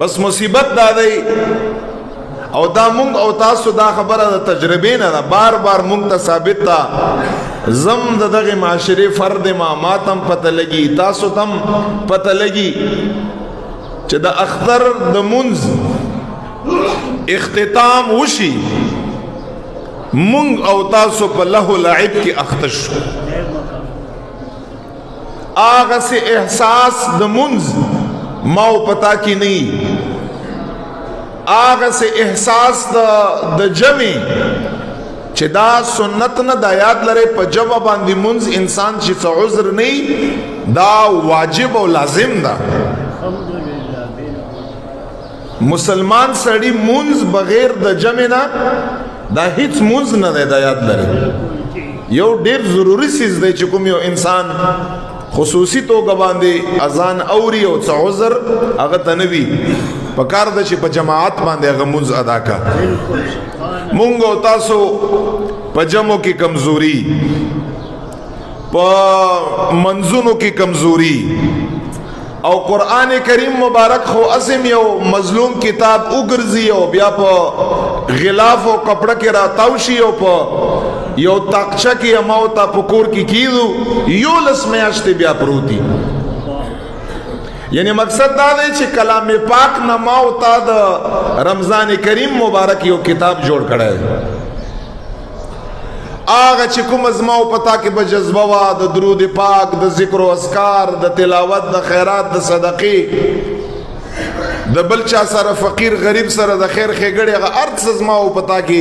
بس مصیبت دا دی او دا مونږ او تاسو دا خبره د تجربې نه ده بار بار مونږ ته ثابت ده زم د دغه معاشري فرد ما تم پته لګي تاسو تم پته لګي چې د اختر د منځ اختتام وشي مونږ او تاسو په له لعب کې اخته شو آغا سے احساس د منځ ماو پتا کی نہیں آغا سے احساس د جمع چې دا سنت نه دا یاد لري په جمع باندې منځ انسان چې څه عذر نه دا واجب او لازم ده مسلمان سړی منځ بغیر د جمع نه دا هیڅ منځ نه دی دا یاد لري یو ډیر ضروری چیز دی چې کوم یو انسان خصوصی توګه باندې اذان اوري او څه عذر هغه تنوي پکار د چې په جماعت باندې هغه منځ ادا کا مونږ او تاسو په جمعو کې کمزوري په منځونو کې کمزوري او قرآن کریم مبارک خو اسم یو مظلوم کتاب وګرځي او بیا په غلاف او کپڑا کې راتاوشي او په یو تاقچه کی اماو تا پکور کی کیدو یو لس میاشتی بیا پروتی یعنی مقصد دا دی چې کلام پاک نماو تا دا رمضان کریم مبارک یو کتاب جوړ کړی آغا چې کوم ازماو پتا کې به جذبه وا د درود پاک د ذکر و اذکار د تلاوت د خیرات د صدقې د بل چا سره فقیر غریب سره د خیر ښېګړې هغه هر څه زما و پتا کې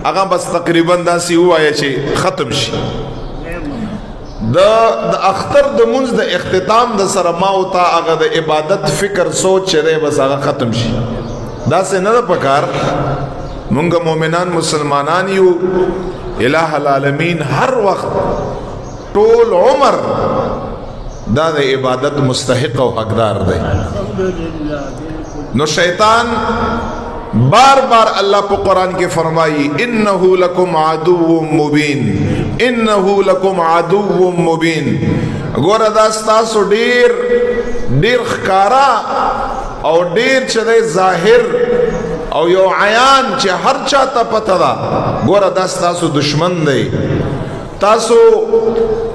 هغه بس تقریبا داسې ووایه چې ختم شي د اختر د منځ د اختتام د سره ما و تا هغه د عبادت فکر سوچ چې دی بس هغه ختم شي داسې نه ده پکار مونږ مؤمنان مسلمانان یو الہ العالمین هر وخت ټول عمر دا د عبادت مستحق او حقدار دی نو شیطان بار بار اللہ پا قرآن کے فرمائی انہو لکم عدو مبین انہو لکم عدو مبین گورا داستاسو دیر خکارا او دیر چدے ظاہر او یو عیان چه ہر چاہتا پتا دا گورا داستاسو دشمن دے تاسو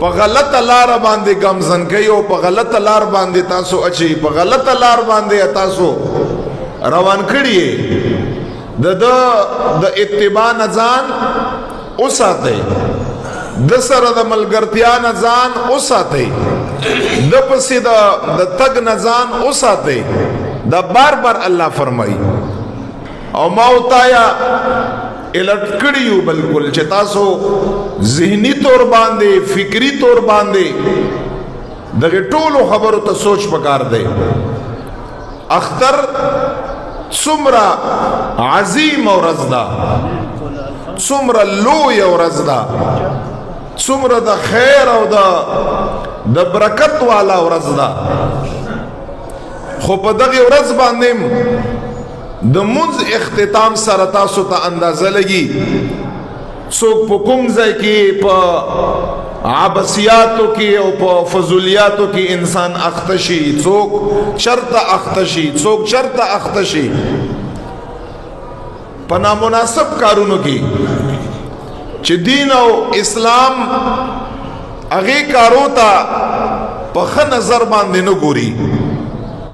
پا غلط لار باندے گمزن کئی او پا غلط لار باندے تاسو اچھی پا غلط لار باندے تاسو روان کریے د اتباع نزان اوساتے د سره د ملګرتیا نزان اوساتے د پسی د تگ نزان اوساتے دا بار بار اللہ فرمائی او ماوتایا الٹ کڑیو بلکل چې تاسو ذہنی طور باندے فکری طور باندے دغه ټولو خبرو ته سوچ پکار دی اختر څومره عظیم او رزدا څومره لوی او رزدا څومره د خیر او د برکت والا او رزدا خو په دغه ورځ باندې د منځ اختتام سره تاسو ته اندازه لګي څوک په کوم ځای کې په عباسیاتو کی او پا فضولیاتو کی انسان اختشی څوک چرتا اختشی څوک چرتا اختشی په نامناسب کارونو کی چې دین او اسلام هغه کارو ته په ښه نظر باندې نه ګوري